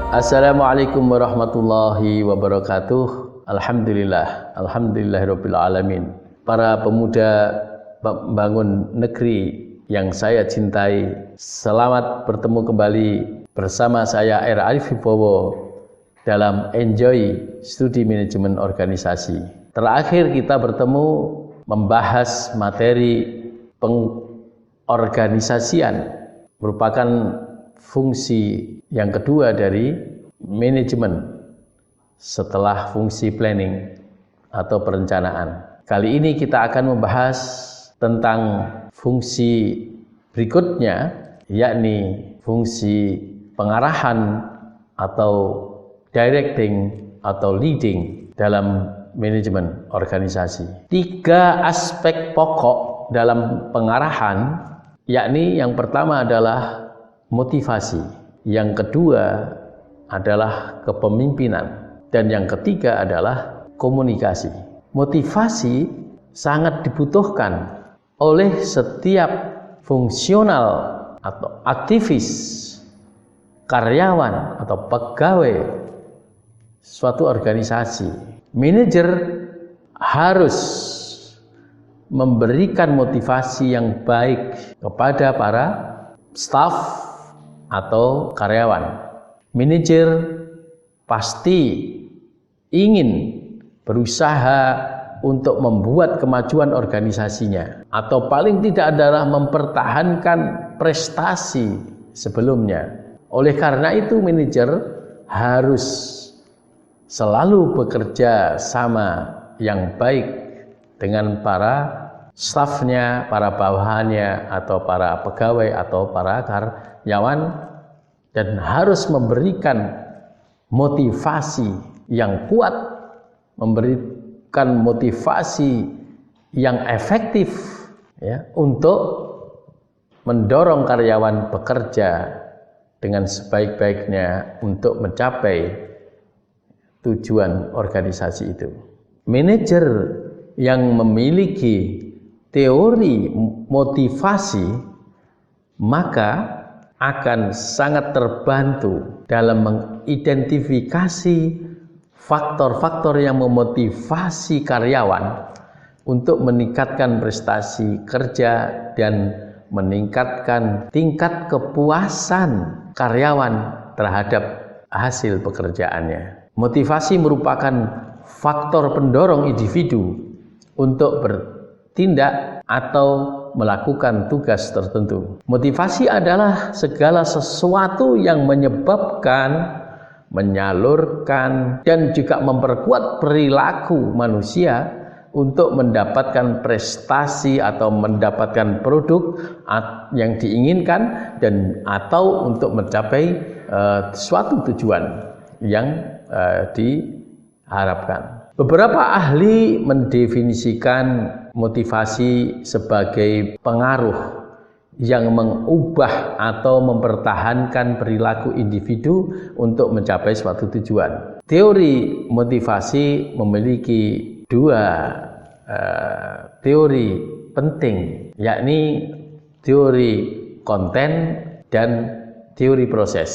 Assalamualaikum warahmatullahi wabarakatuh. Alhamdulillahirabbil alamin. Para pemuda membangun negeri yang saya cintai, selamat bertemu kembali bersama saya R. Arif Wibowo dalam Enjoy Studi Manajemen Organisasi. Terakhir kita bertemu membahas materi pengorganisasian, merupakan fungsi yang kedua dari manajemen setelah fungsi planning atau perencanaan. Kali ini kita akan membahas tentang fungsi berikutnya, yakni fungsi pengarahan atau directing atau leading dalam manajemen organisasi. 3 aspek pokok dalam pengarahan, yakni yang pertama adalah motivasi, yang kedua adalah kepemimpinan, dan yang ketiga adalah komunikasi. Motivasi sangat dibutuhkan oleh setiap fungsional atau aktivis, karyawan atau pegawai suatu organisasi. Manajer harus memberikan motivasi yang baik kepada para staf atau karyawan. Manajer pasti ingin berusaha untuk membuat kemajuan organisasinya, atau paling tidak adalah mempertahankan prestasi sebelumnya. Oleh karena itu manajer harus selalu bekerja sama yang baik dengan para stafnya, para bawahannya, atau para pegawai atau para karyawan, dan harus memberikan motivasi yang kuat, memberikan motivasi yang efektif ya, untuk mendorong karyawan bekerja dengan sebaik-baiknya untuk mencapai tujuan organisasi itu. Manajer yang memiliki teori motivasi maka akan sangat terbantu dalam mengidentifikasi faktor-faktor yang memotivasi karyawan untuk meningkatkan prestasi kerja dan meningkatkan tingkat kepuasan karyawan terhadap hasil pekerjaannya. Motivasi merupakan faktor pendorong individu untuk bertindak atau melakukan tugas tertentu. Motivasi adalah segala sesuatu yang menyebabkan, menyalurkan, dan juga memperkuat perilaku manusia untuk mendapatkan prestasi atau mendapatkan produk yang diinginkan dan atau untuk mencapai suatu tujuan yang diharapkan. Beberapa ahli mendefinisikan motivasi sebagai pengaruh yang mengubah atau mempertahankan perilaku individu untuk mencapai suatu tujuan. Teori motivasi memiliki 2 teori penting, yakni teori konten dan teori proses.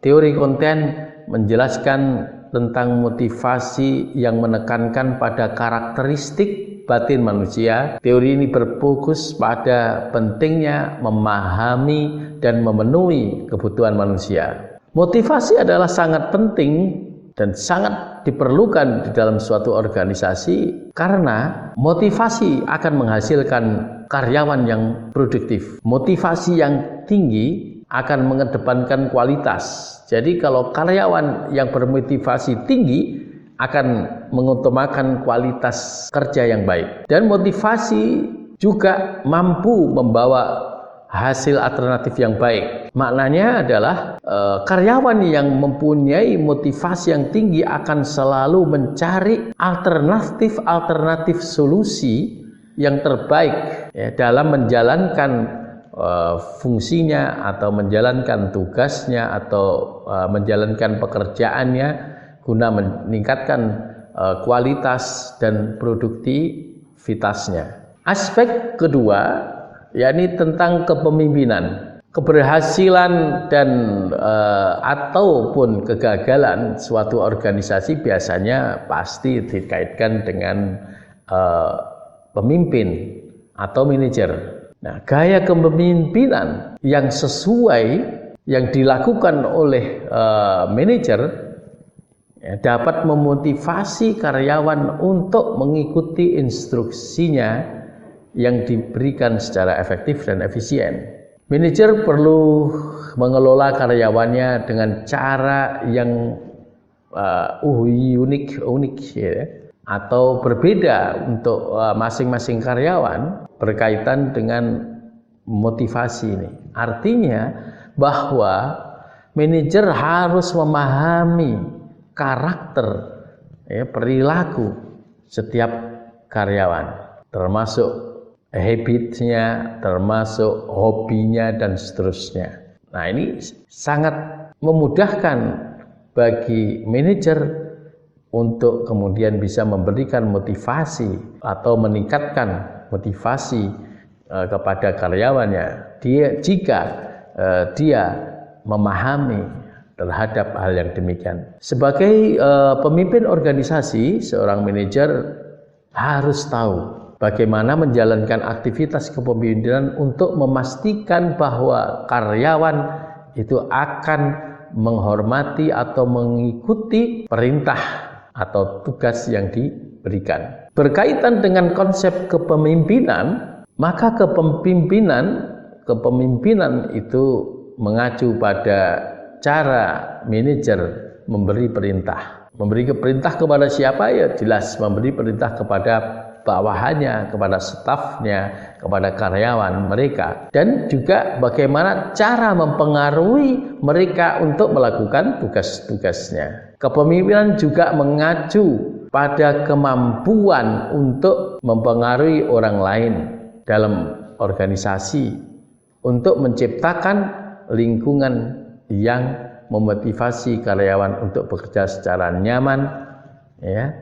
Teori konten menjelaskan tentang motivasi yang menekankan pada karakteristik batin manusia. Teori ini berfokus pada pentingnya memahami dan memenuhi kebutuhan manusia. Motivasi adalah sangat penting dan sangat diperlukan di dalam suatu organisasi karena motivasi akan menghasilkan karyawan yang produktif. Motivasi yang tinggi akan mengedepankan kualitas. Jadi kalau karyawan yang bermotivasi tinggi akan mengutamakan kualitas kerja yang baik. Dan motivasi juga mampu membawa hasil alternatif yang baik. Maknanya adalah karyawan yang mempunyai motivasi yang tinggi akan selalu mencari alternatif solusi yang terbaik ya, dalam menjalankan fungsinya atau menjalankan tugasnya atau menjalankan pekerjaannya guna meningkatkan kualitas dan produktivitasnya. Aspek kedua yakni tentang kepemimpinan. Keberhasilan dan ataupun kegagalan suatu organisasi biasanya pasti dikaitkan dengan pemimpin atau manajer. Nah, gaya kepemimpinan yang sesuai yang dilakukan oleh manajer dapat memotivasi karyawan untuk mengikuti instruksinya yang diberikan secara efektif dan efisien. Manajer perlu mengelola karyawannya dengan cara yang unik ya, atau berbeda untuk masing-masing karyawan berkaitan dengan motivasi ini. Artinya bahwa manajer harus memahami karakter ya, perilaku setiap karyawan, termasuk habitnya, termasuk hobinya dan seterusnya. Nah, ini sangat memudahkan bagi manajer untuk kemudian bisa memberikan motivasi atau meningkatkan motivasi kepada karyawannya. Jika dia memahami terhadap hal yang demikian. Sebagai pemimpin organisasi, seorang manajer harus tahu bagaimana menjalankan aktivitas kepemimpinan untuk memastikan bahwa karyawan itu akan menghormati atau mengikuti perintah atau tugas yang diberikan. Berkaitan dengan konsep kepemimpinan, maka kepemimpinan itu mengacu pada cara manajer memberi perintah. Memberi perintah kepada siapa? Ya jelas memberi perintah kepada bawahannya, kepada stafnya, kepada karyawan mereka, dan juga bagaimana cara mempengaruhi mereka untuk melakukan tugas-tugasnya. Kepemimpinan juga mengacu pada kemampuan untuk mempengaruhi orang lain dalam organisasi untuk menciptakan lingkungan yang memotivasi karyawan untuk bekerja secara nyaman ya,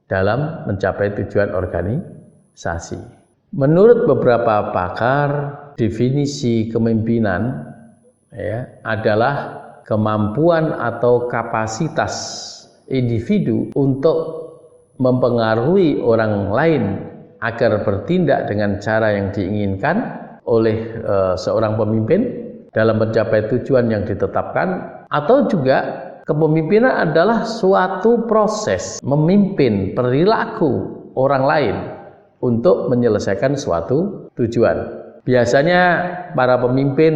dalam mencapai tujuan organisasi. Menurut beberapa pakar, definisi kepemimpinan ya, adalah kemampuan atau kapasitas individu untuk mempengaruhi orang lain agar bertindak dengan cara yang diinginkan oleh seorang pemimpin dalam mencapai tujuan yang ditetapkan, atau juga kepemimpinan adalah suatu proses memimpin perilaku orang lain untuk menyelesaikan suatu tujuan. Biasanya para pemimpin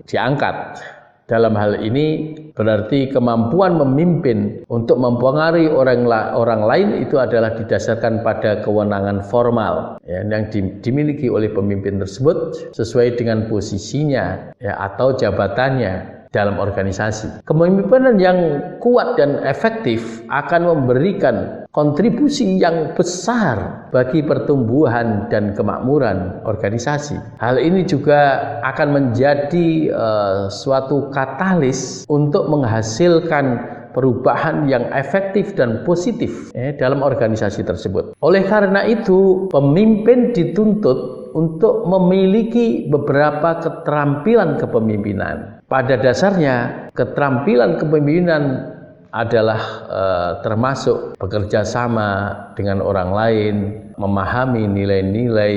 diangkat. Dalam hal ini berarti kemampuan memimpin untuk mempengaruhi orang lain itu adalah didasarkan pada kewenangan formal ya, yang dimiliki oleh pemimpin tersebut sesuai dengan posisinya ya, atau jabatannya dalam organisasi. Kepemimpinan yang kuat dan efektif akan memberikan kontribusi yang besar bagi pertumbuhan dan kemakmuran organisasi. Hal ini juga akan menjadi suatu katalis untuk menghasilkan perubahan yang efektif dan positif dalam organisasi tersebut. Oleh karena itu, pemimpin dituntut untuk memiliki beberapa keterampilan kepemimpinan. Pada dasarnya, keterampilan kepemimpinan adalah termasuk bekerja sama dengan orang lain, memahami nilai-nilai,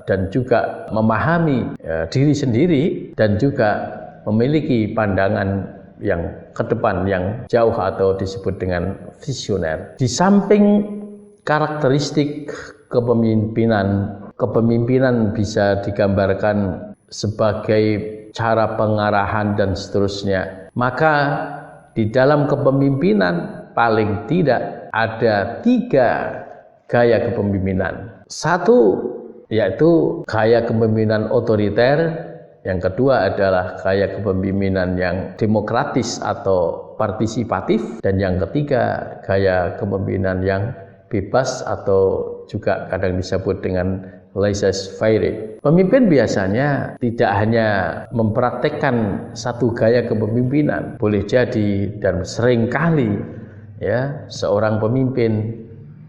dan juga memahami diri sendiri, dan juga memiliki pandangan yang ke depan yang jauh atau disebut dengan visioner. Di samping karakteristik kepemimpinan bisa digambarkan sebagai cara pengarahan dan seterusnya. Maka di dalam kepemimpinan paling tidak ada 3 gaya kepemimpinan. Satu yaitu gaya kepemimpinan otoriter. Yang kedua adalah gaya kepemimpinan yang demokratis atau partisipatif. Dan yang ketiga gaya kepemimpinan yang bebas atau juga kadang disebut dengan laissez-faire. Pemimpin biasanya tidak hanya mempraktekkan satu gaya kepemimpinan, boleh jadi dan seringkali ya seorang pemimpin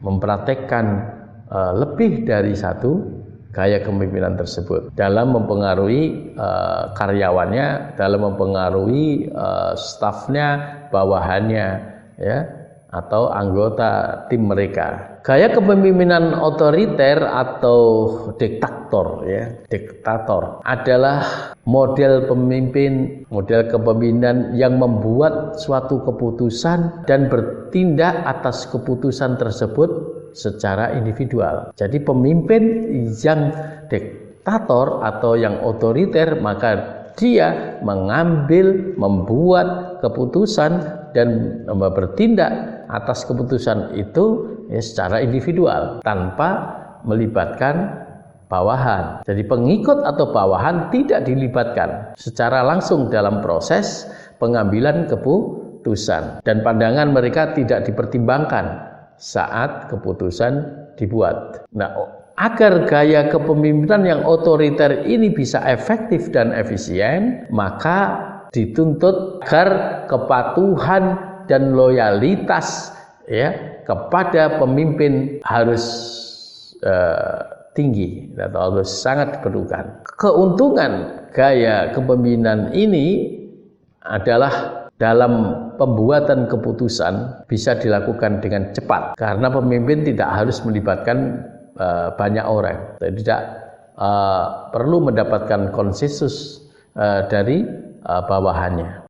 mempraktekkan lebih dari satu gaya kepemimpinan tersebut dalam mempengaruhi karyawannya, dalam mempengaruhi stafnya, bawahannya, ya, atau anggota tim mereka. Gaya kepemimpinan otoriter atau diktator adalah model kepemimpinan yang membuat suatu keputusan dan bertindak atas keputusan tersebut secara individual. Jadi pemimpin yang diktator atau yang otoriter, maka dia membuat keputusan dan bertindak atas keputusan itu secara individual tanpa melibatkan bawahan. Jadi pengikut atau bawahan tidak dilibatkan secara langsung dalam proses pengambilan keputusan, dan pandangan mereka tidak dipertimbangkan saat keputusan dibuat. Nah, agar gaya kepemimpinan yang otoriter ini bisa efektif dan efisien, maka dituntut agar kepatuhan dan loyalitas, ya, kepada pemimpin harus tinggi atau harus sangat diperlukan. Keuntungan gaya kepemimpinan ini adalah dalam pembuatan keputusan bisa dilakukan dengan cepat karena pemimpin tidak harus melibatkan banyak orang, tidak perlu mendapatkan konsensus dari bawahannya.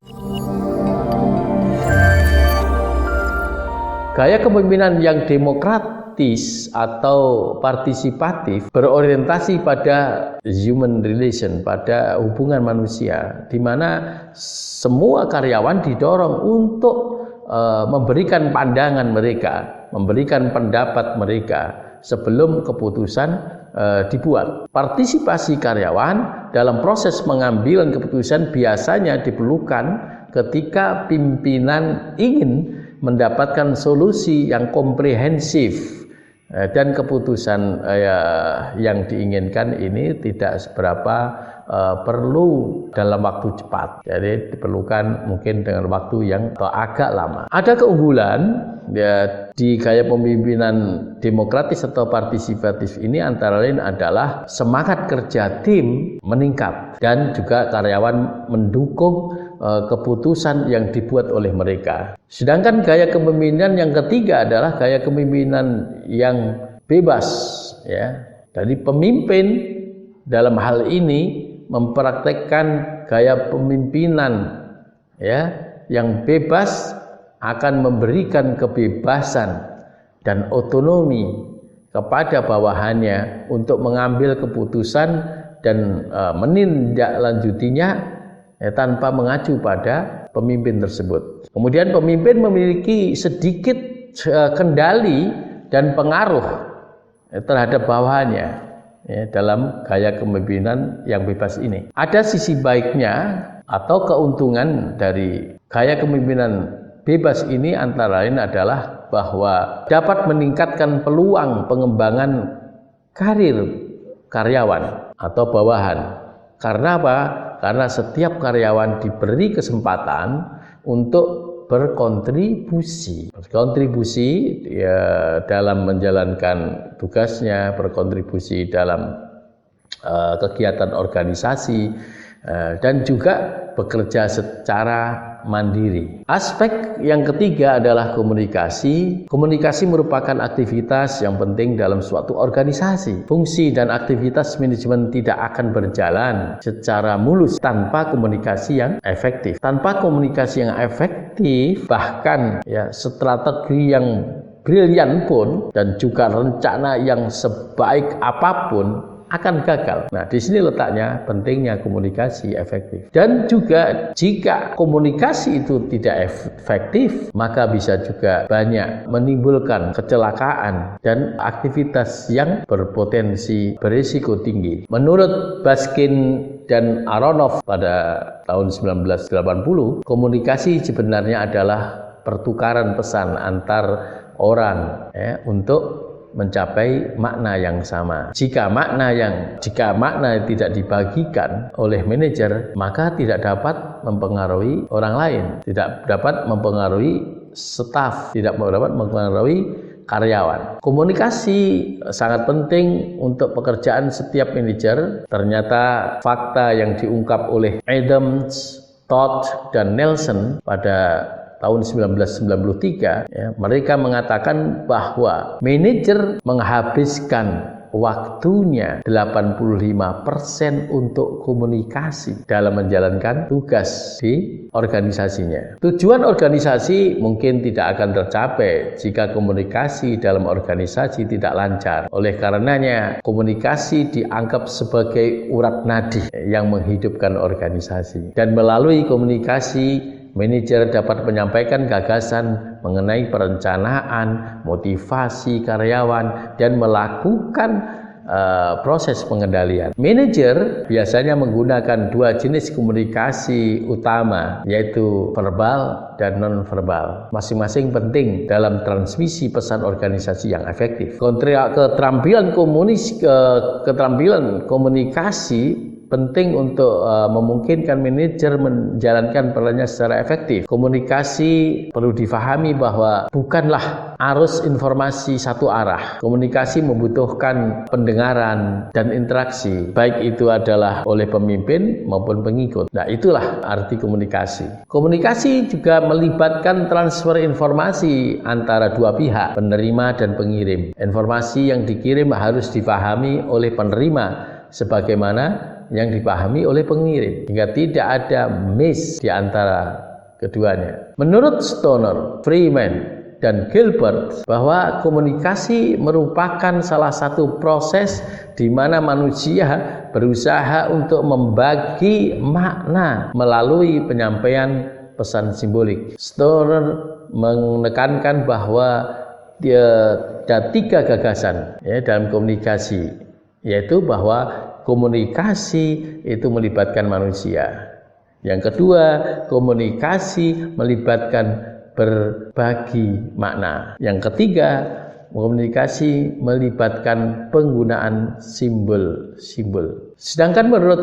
Gaya kepemimpinan yang demokratis atau partisipatif berorientasi pada human relation, pada hubungan manusia, di mana semua karyawan didorong untuk memberikan pandangan mereka, memberikan pendapat mereka sebelum keputusan dibuat. Partisipasi karyawan dalam proses pengambilan keputusan biasanya diperlukan ketika pimpinan ingin mendapatkan solusi yang komprehensif dan keputusan yang diinginkan ini tidak seberapa perlu dalam waktu cepat. Jadi diperlukan mungkin dengan waktu yang agak lama. Ada keunggulan ya di gaya pemimpinan demokratis atau partisipatif ini, antara lain adalah semangat kerja tim meningkat dan juga karyawan mendukung keputusan yang dibuat oleh mereka. Sedangkan gaya kepemimpinan yang ketiga adalah gaya kepemimpinan yang bebas, ya. Jadi pemimpin dalam hal ini mempraktekkan gaya pemimpinan, ya, yang bebas, akan memberikan kebebasan dan otonomi kepada bawahannya untuk mengambil keputusan dan menindaklanjutinya tanpa mengacu pada pemimpin tersebut. Kemudian pemimpin memiliki sedikit kendali dan pengaruh terhadap bawahannya dalam gaya kepemimpinan yang bebas ini. Ada sisi baiknya atau keuntungan dari gaya kepemimpinan bebas ini, antara lain adalah bahwa dapat meningkatkan peluang pengembangan karir karyawan atau bawahan. Karena apa? Karena setiap karyawan diberi kesempatan untuk berkontribusi ya, dalam menjalankan tugasnya, berkontribusi dalam kegiatan organisasi, dan juga bekerja secara mandiri. Aspek yang ketiga adalah komunikasi. Komunikasi merupakan aktivitas yang penting dalam suatu organisasi. Fungsi dan aktivitas manajemen tidak akan berjalan secara mulus tanpa komunikasi yang efektif. Tanpa komunikasi yang efektif, bahkan ya strategi yang brilian pun dan juga rencana yang sebaik apapun akan gagal. Nah, di sini letaknya pentingnya komunikasi efektif. Dan juga jika komunikasi itu tidak efektif, maka bisa juga banyak menimbulkan kecelakaan dan aktivitas yang berpotensi berisiko tinggi. Menurut Baskin dan Aronoff pada tahun 1980, komunikasi sebenarnya adalah pertukaran pesan antar orang untuk mencapai makna yang sama. Jika makna tidak dibagikan oleh manajer, maka tidak dapat mempengaruhi orang lain, tidak dapat mempengaruhi staf, tidak dapat mempengaruhi karyawan. Komunikasi sangat penting untuk pekerjaan setiap manajer. Ternyata fakta yang diungkap oleh Adams, Todd, dan Nelson pada tahun 1993, ya, mereka mengatakan bahwa manajer menghabiskan waktunya 85% untuk komunikasi dalam menjalankan tugas di organisasinya. Tujuan organisasi mungkin tidak akan tercapai jika komunikasi dalam organisasi tidak lancar. Oleh karenanya, komunikasi dianggap sebagai urat nadi yang menghidupkan organisasi. Dan melalui komunikasi, manajer dapat menyampaikan gagasan mengenai perencanaan, motivasi karyawan, dan melakukan proses pengendalian. Manajer biasanya menggunakan dua jenis komunikasi utama, yaitu verbal dan non-verbal. Masing-masing penting dalam transmisi pesan organisasi yang efektif. Keterampilan komunikasi penting untuk memungkinkan manajer menjalankan perannya secara efektif. Komunikasi perlu difahami bahwa bukanlah arus informasi satu arah. Komunikasi membutuhkan pendengaran dan interaksi, baik itu adalah oleh pemimpin maupun pengikut. Nah, itulah arti komunikasi. Komunikasi juga melibatkan transfer informasi antara dua pihak, penerima dan pengirim. Informasi yang dikirim harus difahami oleh penerima sebagaimana yang dipahami oleh pengirim, hingga tidak ada miss di antara keduanya. Menurut Stoner, Freeman, dan Gilbert, bahwa komunikasi merupakan salah satu proses di mana manusia berusaha untuk membagi makna melalui penyampaian pesan simbolik. Stoner menekankan bahwa ada tiga gagasan dalam komunikasi, yaitu bahwa komunikasi itu melibatkan manusia. Yang kedua, komunikasi melibatkan berbagi makna. Yang ketiga, komunikasi melibatkan penggunaan simbol-simbol. Sedangkan menurut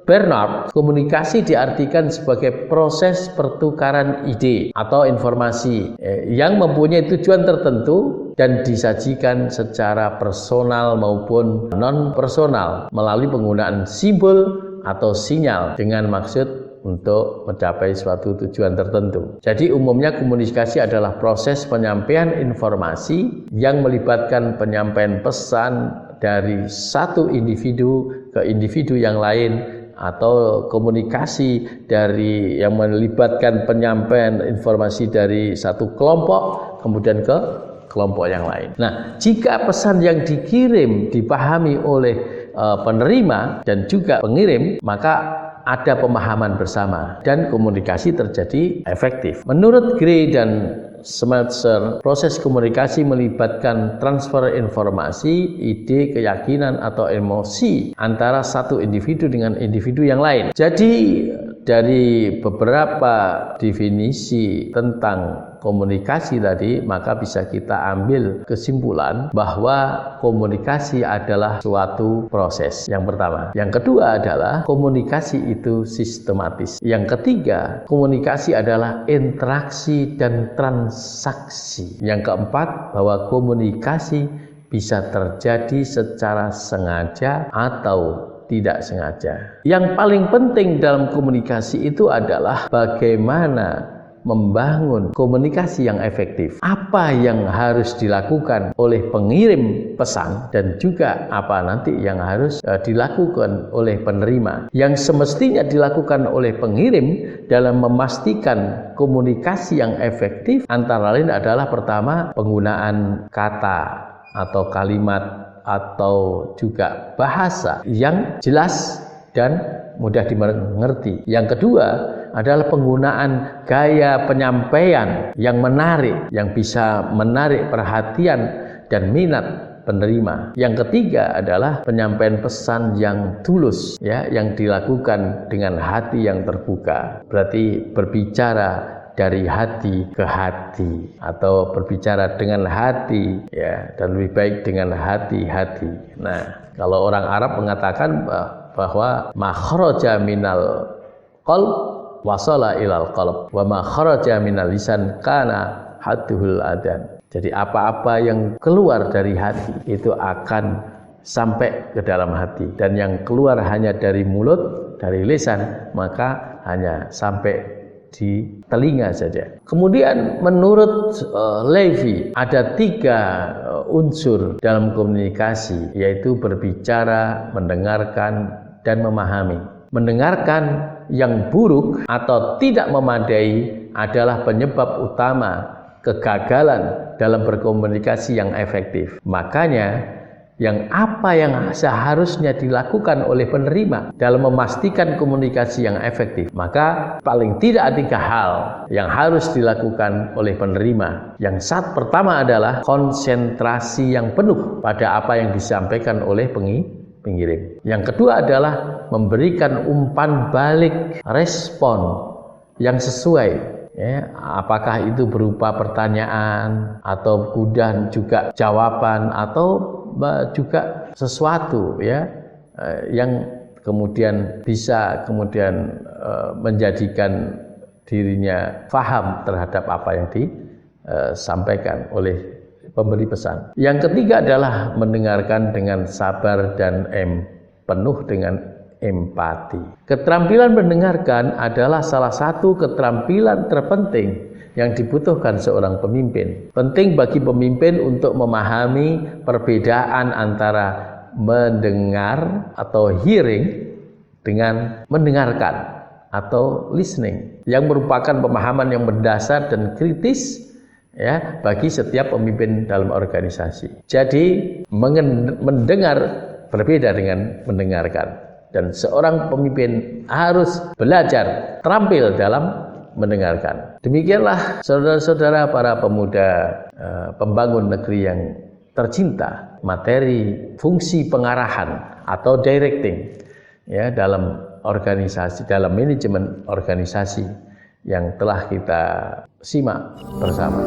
Bernard, komunikasi diartikan sebagai proses pertukaran ide atau informasi yang mempunyai tujuan tertentu dan disajikan secara personal maupun non-personal melalui penggunaan simbol atau sinyal dengan maksud untuk mencapai suatu tujuan tertentu. Jadi umumnya komunikasi adalah proses penyampaian informasi yang melibatkan penyampaian pesan dari satu individu ke individu yang lain, atau komunikasi dari yang melibatkan penyampaian informasi dari satu kelompok kemudian ke kelompok yang lain. Nah, jika pesan yang dikirim dipahami oleh penerima dan juga pengirim, maka ada pemahaman bersama dan komunikasi terjadi efektif. Menurut Gray dan Schmelzer, proses komunikasi melibatkan transfer informasi, ide, keyakinan, atau emosi antara satu individu dengan individu yang lain. Jadi dari beberapa definisi tentang komunikasi tadi, maka bisa kita ambil kesimpulan bahwa komunikasi adalah suatu proses. Yang pertama. Yang kedua adalah komunikasi itu sistematis. Yang ketiga, komunikasi adalah interaksi dan transaksi. Yang keempat, bahwa komunikasi bisa terjadi secara sengaja atau tidak sengaja. Yang paling penting dalam komunikasi itu adalah bagaimana membangun komunikasi yang efektif. Apa yang harus dilakukan oleh pengirim pesan dan juga apa nanti yang harus dilakukan oleh penerima. Yang semestinya dilakukan oleh pengirim dalam memastikan komunikasi yang efektif antara lain adalah pertama, penggunaan kata atau kalimat atau juga bahasa yang jelas dan mudah dimengerti. Yang kedua adalah penggunaan gaya penyampaian yang menarik, yang bisa menarik perhatian dan minat penerima. Yang ketiga adalah penyampaian pesan yang tulus, ya, yang dilakukan dengan hati yang terbuka. Berarti berbicara dari hati ke hati atau berbicara dengan hati, ya, dan lebih baik dengan hati-hati. Nah, kalau orang Arab mengatakan bahwa ma kharaja minal qalb wasala ilal qalb wa ma kharaja minal lisan kana hadduhul adan. Jadi apa-apa yang keluar dari hati itu akan sampai ke dalam hati, dan yang keluar hanya dari mulut, dari lisan, maka hanya sampai di telinga saja. Kemudian menurut Levi ada 3 unsur dalam komunikasi, yaitu berbicara, mendengarkan, dan memahami. Mendengarkan yang buruk atau tidak memadai adalah penyebab utama kegagalan dalam berkomunikasi yang efektif. Makanya apa yang seharusnya dilakukan oleh penerima dalam memastikan komunikasi yang efektif, maka paling tidak 3 hal yang harus dilakukan oleh penerima. Yang pertama adalah konsentrasi yang penuh pada apa yang disampaikan oleh pengirim. Yang kedua adalah memberikan umpan balik, respon yang sesuai. Ya, apakah itu berupa pertanyaan atau kemudian juga jawaban atau juga sesuatu ya yang kemudian bisa menjadikan dirinya paham terhadap apa yang disampaikan oleh pemberi pesan. Yang ketiga adalah mendengarkan dengan sabar dan penuh dengan empati. Keterampilan mendengarkan adalah salah satu keterampilan terpenting yang dibutuhkan seorang pemimpin. Penting bagi pemimpin untuk memahami perbedaan antara mendengar atau hearing dengan mendengarkan atau listening, yang merupakan pemahaman yang mendasar dan kritis ya bagi setiap pemimpin dalam organisasi. Jadi mendengar berbeda dengan mendengarkan. Dan seorang pemimpin harus belajar terampil dalam mendengarkan. Demikianlah saudara-saudara para pemuda pembangun negeri yang tercinta, materi fungsi pengarahan atau directing ya dalam organisasi, dalam manajemen organisasi yang telah kita simak bersama.